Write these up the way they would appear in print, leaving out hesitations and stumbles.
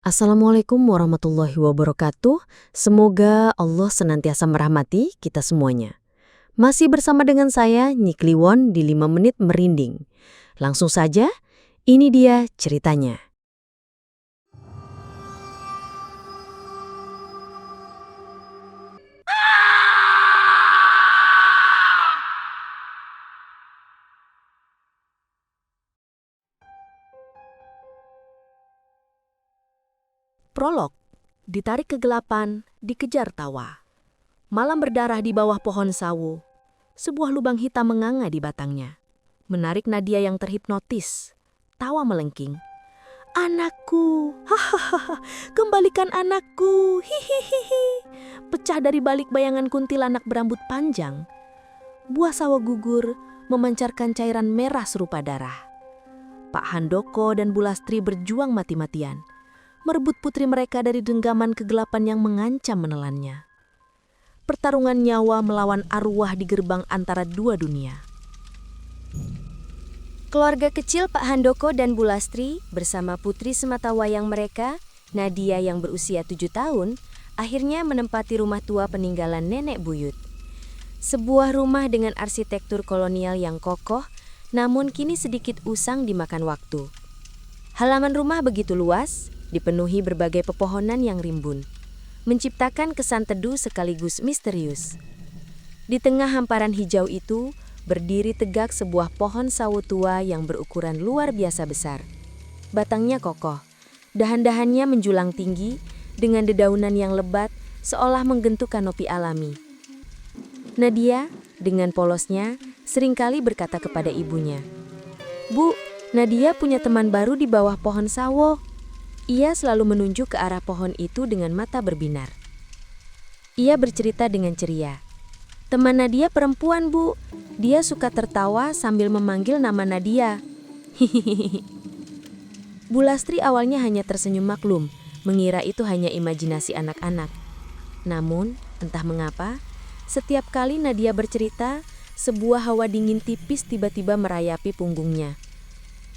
Assalamualaikum warahmatullahi wabarakatuh. Semoga Allah senantiasa merahmati kita semuanya. Masih bersama dengan saya, Nyi Kliwon di 5 Menit Merinding. Langsung saja, ini dia ceritanya. Prolog. Ditarik kegelapan, dikejar tawa. Malam berdarah di bawah pohon sawo. Sebuah lubang hitam menganga di batangnya. Menarik Nadia yang terhipnotis. Tawa melengking. Anakku, hahaha, kembalikan anakku, hihihihi. Pecah dari balik bayangan kuntilanak berambut panjang. Buah sawo gugur memancarkan cairan merah serupa darah. Pak Handoko dan Bu Lastri berjuang mati-matian, merebut putri mereka dari genggaman kegelapan yang mengancam menelannya. Pertarungan nyawa melawan arwah di gerbang antara dua dunia. Keluarga kecil Pak Handoko dan Bu Lastri bersama putri sematawayang mereka, Nadia yang berusia 7 tahun, akhirnya menempati rumah tua peninggalan nenek buyut. Sebuah rumah dengan arsitektur kolonial yang kokoh, namun kini sedikit usang dimakan waktu. Halaman rumah begitu luas, dipenuhi berbagai pepohonan yang rimbun, menciptakan kesan teduh sekaligus misterius. Di tengah hamparan hijau itu, berdiri tegak sebuah pohon sawo tua yang berukuran luar biasa besar. Batangnya kokoh, dahan-dahannya menjulang tinggi dengan dedaunan yang lebat seolah menggentuk kanopi alami. Nadia, dengan polosnya, seringkali berkata kepada ibunya, "Bu, Nadia punya teman baru di bawah pohon sawo." Ia selalu menunjuk ke arah pohon itu dengan mata berbinar. Ia bercerita dengan ceria. "Teman Nadia perempuan, Bu. Dia suka tertawa sambil memanggil nama Nadia." Hihihi. Bu Lastri awalnya hanya tersenyum maklum, mengira itu hanya imajinasi anak-anak. Namun, entah mengapa, setiap kali Nadia bercerita, sebuah hawa dingin tipis tiba-tiba merayapi punggungnya.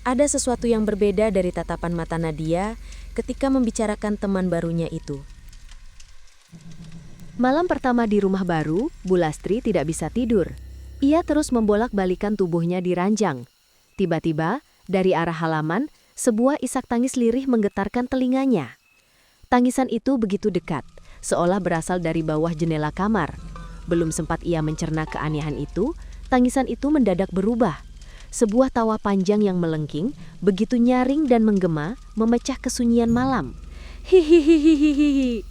Ada sesuatu yang berbeda dari tatapan mata Nadia ketika membicarakan teman barunya itu. Malam pertama di rumah baru, Bu Lastri tidak bisa tidur. Ia terus membolak-balikan tubuhnya di ranjang. Tiba-tiba, dari arah halaman, sebuah isak tangis lirih menggetarkan telinganya. Tangisan itu begitu dekat, seolah berasal dari bawah jendela kamar. Belum sempat ia mencerna keanehan itu, tangisan itu mendadak berubah. Sebuah tawa panjang yang melengking, begitu nyaring dan menggema, memecah kesunyian malam. Hihihihihihi.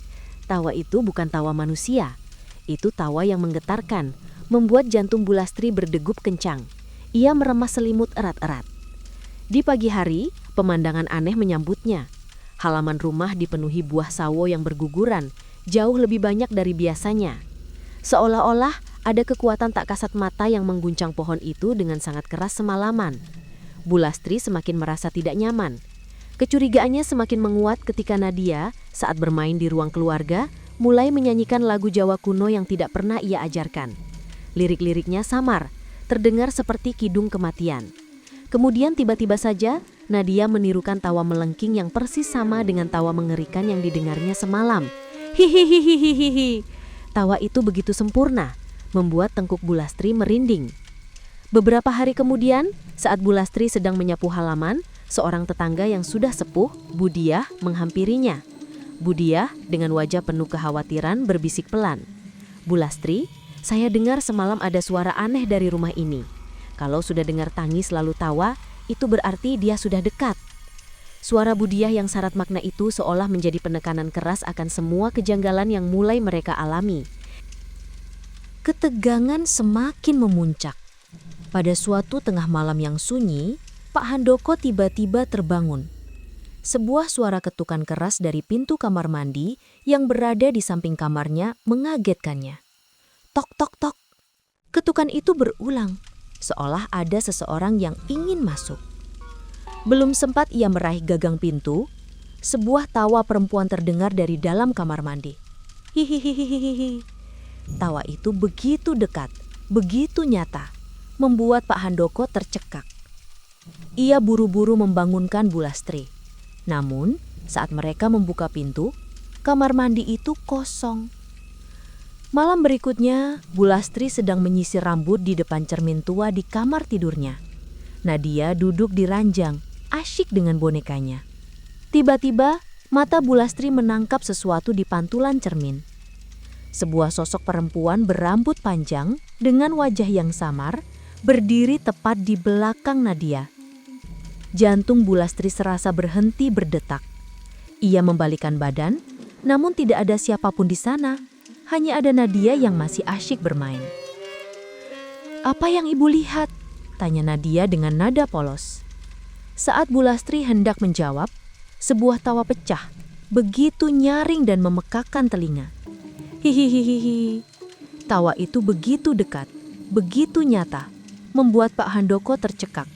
Tawa itu bukan tawa manusia. Itu tawa yang menggetarkan, membuat jantung Bu Lastri berdegup kencang. Ia meremas selimut erat-erat. Di pagi hari, pemandangan aneh menyambutnya. Halaman rumah dipenuhi buah sawo yang berguguran, jauh lebih banyak dari biasanya. Seolah-olah ada kekuatan tak kasat mata yang mengguncang pohon itu dengan sangat keras semalaman. Bu Lastri semakin merasa tidak nyaman. Kecurigaannya semakin menguat ketika Nadia, saat bermain di ruang keluarga, mulai menyanyikan lagu Jawa kuno yang tidak pernah ia ajarkan. Lirik-liriknya samar, terdengar seperti kidung kematian. Kemudian tiba-tiba saja, Nadia menirukan tawa melengking yang persis sama dengan tawa mengerikan yang didengarnya semalam. Hihihihihihi. Tawa itu begitu sempurna, membuat tengkuk Bu Lastri merinding. Beberapa hari kemudian, saat Bu Lastri sedang menyapu halaman, seorang tetangga yang sudah sepuh, Bu Diah, menghampirinya. Bu Diah dengan wajah penuh kekhawatiran berbisik pelan. "Bu Lastri, saya dengar semalam ada suara aneh dari rumah ini. Kalau sudah dengar tangis lalu tawa, itu berarti dia sudah dekat." Suara Bu Diah yang syarat makna itu seolah menjadi penekanan keras akan semua kejanggalan yang mulai mereka alami. Ketegangan semakin memuncak. Pada suatu tengah malam yang sunyi, Pak Handoko tiba-tiba terbangun. Sebuah suara ketukan keras dari pintu kamar mandi yang berada di samping kamarnya mengagetkannya. Tok tok tok. Ketukan itu berulang, seolah ada seseorang yang ingin masuk. Belum sempat ia meraih gagang pintu, sebuah tawa perempuan terdengar dari dalam kamar mandi. Hihihihihihi. Tawa itu begitu dekat, begitu nyata, membuat Pak Handoko tercekak. Ia buru-buru membangunkan Bu Lastri. Namun, Saat mereka membuka pintu, kamar mandi itu kosong. Malam berikutnya, Bulastri sedang menyisir rambut di depan cermin tua di kamar tidurnya. Nadia duduk di ranjang, asyik dengan bonekanya. Tiba-tiba, mata Bulastri menangkap sesuatu di pantulan cermin. Sebuah sosok perempuan berambut panjang dengan wajah yang samar berdiri tepat di belakang Nadia. Jantung Bulastri serasa berhenti berdetak. Ia membalikkan badan, namun tidak ada siapapun di sana. Hanya ada Nadia yang masih asyik bermain. "Apa yang ibu lihat?" tanya Nadia dengan nada polos. Saat Bulastri hendak menjawab, sebuah tawa pecah, begitu nyaring dan memekakkan telinga. Hihihihihi. Tawa itu begitu dekat, begitu nyata, membuat Pak Handoko tercekak.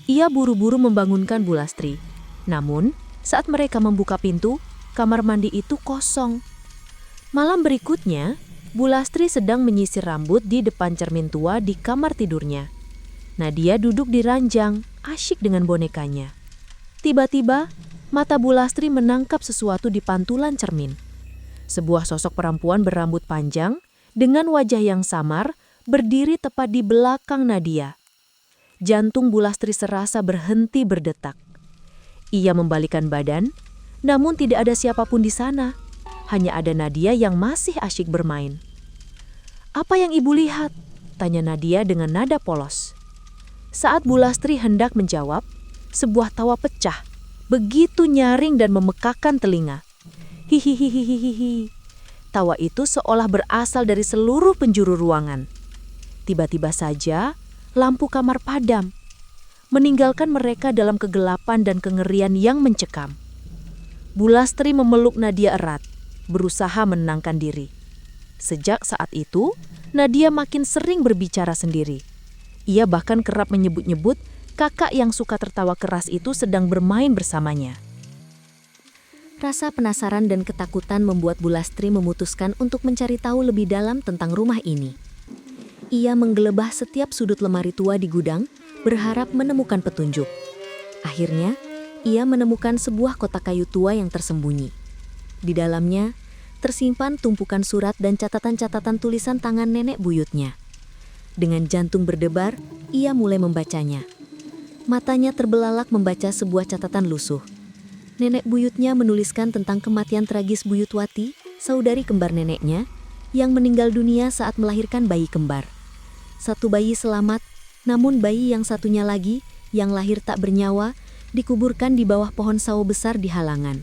Ia buru-buru membangunkan Bulastri. Namun, saat mereka membuka pintu, kamar mandi itu kosong. Malam berikutnya, Bulastri sedang menyisir rambut di depan cermin tua di kamar tidurnya. Nadia duduk di ranjang, asyik dengan bonekanya. Tiba-tiba, mata Bulastri menangkap sesuatu di pantulan cermin. Sebuah sosok perempuan berambut panjang dengan wajah yang samar berdiri tepat di belakang Nadia. Jantung Bulastri serasa berhenti berdetak. Ia membalikkan badan, namun tidak ada siapapun di sana. Hanya ada Nadia yang masih asyik bermain. "Apa yang ibu lihat?" tanya Nadia dengan nada polos. Saat Bulastri hendak menjawab, sebuah tawa pecah, begitu nyaring dan memekakkan telinga. Hihihihihihi. Tawa itu seolah berasal dari seluruh penjuru ruangan. Tiba-tiba saja, lampu kamar padam, meninggalkan mereka dalam kegelapan dan kengerian yang mencekam. Bulastri memeluk Nadia erat, berusaha menenangkan diri. Sejak saat itu, Nadia makin sering berbicara sendiri. Ia bahkan kerap menyebut-nyebut kakak yang suka tertawa keras itu sedang bermain bersamanya. Rasa penasaran dan ketakutan membuat Bulastri memutuskan untuk mencari tahu lebih dalam tentang rumah ini. Ia menggelebah setiap sudut lemari tua di gudang, berharap menemukan petunjuk. Akhirnya, ia menemukan sebuah kotak kayu tua yang tersembunyi. Di dalamnya, tersimpan tumpukan surat dan catatan-catatan tulisan tangan nenek buyutnya. Dengan jantung berdebar, ia mulai membacanya. Matanya terbelalak membaca sebuah catatan lusuh. Nenek buyutnya menuliskan tentang kematian tragis Buyutwati, saudari kembar neneknya, yang meninggal dunia saat melahirkan bayi kembar. Satu bayi selamat, namun bayi yang satunya lagi, yang lahir tak bernyawa, dikuburkan di bawah pohon sawo besar di halangan.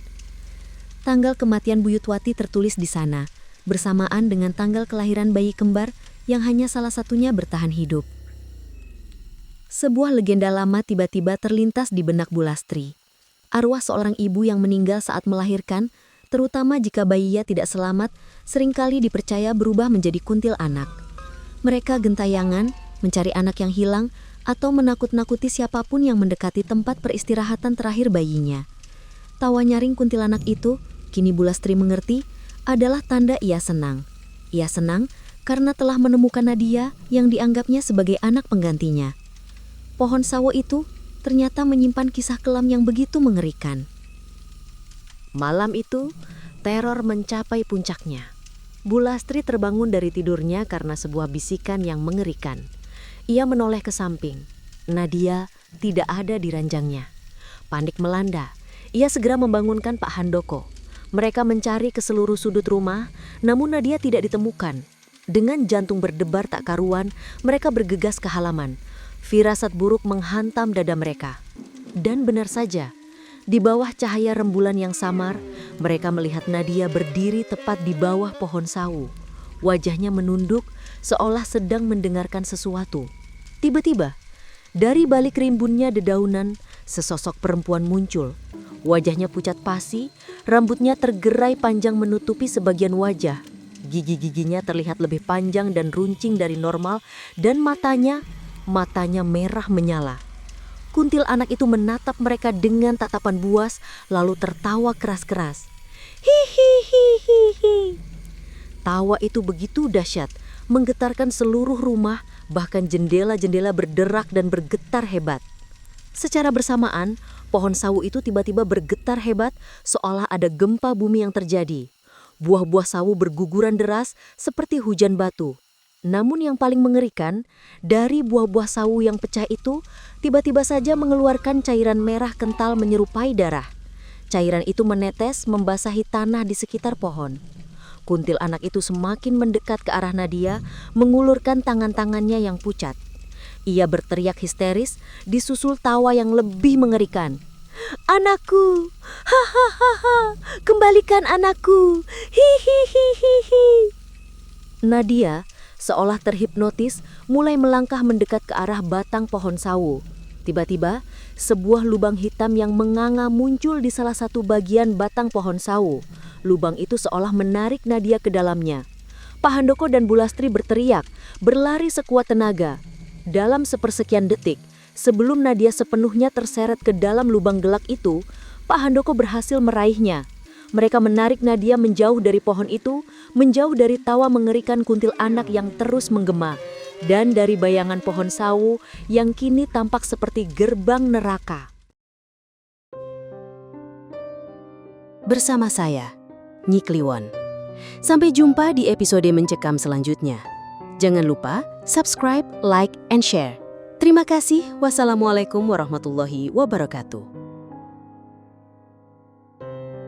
Tanggal kematian Buyutwati tertulis di sana, bersamaan dengan tanggal kelahiran bayi kembar yang hanya salah satunya bertahan hidup. Sebuah legenda lama tiba-tiba terlintas di benak Bulastri. Arwah seorang ibu yang meninggal saat melahirkan, terutama jika bayinya tidak selamat, seringkali dipercaya berubah menjadi kuntil anak. Mereka gentayangan, mencari anak yang hilang, atau menakut-nakuti siapapun yang mendekati tempat peristirahatan terakhir bayinya. Tawa nyaring kuntilanak itu, kini Bulastri mengerti, adalah tanda ia senang. Ia senang karena telah menemukan Nadia yang dianggapnya sebagai anak penggantinya. Pohon sawo itu ternyata menyimpan kisah kelam yang begitu mengerikan. Malam itu, teror mencapai puncaknya. Bulastri terbangun dari tidurnya karena sebuah bisikan yang mengerikan. Ia menoleh ke samping. Nadia tidak ada di ranjangnya. Panik melanda. Ia segera membangunkan Pak Handoko. Mereka mencari ke seluruh sudut rumah, namun Nadia tidak ditemukan. Dengan jantung berdebar tak karuan, mereka bergegas ke halaman. Firasat buruk menghantam dada mereka. Dan benar saja, di bawah cahaya rembulan yang samar, mereka melihat Nadia berdiri tepat di bawah pohon sawo. Wajahnya menunduk, seolah sedang mendengarkan sesuatu. Tiba-tiba, dari balik rimbunnya dedaunan, sesosok perempuan muncul. Wajahnya pucat pasi, rambutnya tergerai panjang menutupi sebagian wajah. Gigi-giginya terlihat lebih panjang dan runcing dari normal, dan matanya merah menyala. Kuntil anak itu menatap mereka dengan tatapan buas, lalu tertawa keras-keras. Hihihihihi. Tawa itu begitu dahsyat, menggetarkan seluruh rumah, bahkan jendela-jendela berderak dan bergetar hebat. Secara bersamaan, pohon sawu itu tiba-tiba bergetar hebat seolah ada gempa bumi yang terjadi. Buah-buah sawu berguguran deras seperti hujan batu. Namun yang paling mengerikan, dari buah-buah sawu yang pecah itu tiba-tiba saja mengeluarkan cairan merah kental menyerupai darah. Cairan itu menetes membasahi tanah di sekitar pohon. Kuntil anak itu semakin mendekat ke arah Nadia, mengulurkan tangan-tangannya yang pucat. Ia berteriak histeris, disusul tawa yang lebih mengerikan. "Anakku! Hahaha! Kembalikan anakku! Hihihihihi!" Nadia, seolah terhipnotis, mulai melangkah mendekat ke arah batang pohon sawu. Tiba-tiba, sebuah lubang hitam yang menganga muncul di salah satu bagian batang pohon sawu. Lubang itu seolah menarik Nadia ke dalamnya. Pak Handoko dan Bulastri berteriak, berlari sekuat tenaga. Dalam sepersekian detik, sebelum Nadia sepenuhnya terseret ke dalam lubang gelap itu, Pak Handoko berhasil meraihnya. Mereka menarik Nadia menjauh dari pohon itu, menjauh dari tawa mengerikan kuntil anak yang terus menggema, dan dari bayangan pohon sawu yang kini tampak seperti gerbang neraka. Bersama saya, Nyi Kliwon. Sampai jumpa di episode Mencekam selanjutnya. Jangan lupa subscribe, like, and share. Terima kasih. Wassalamualaikum warahmatullahi wabarakatuh.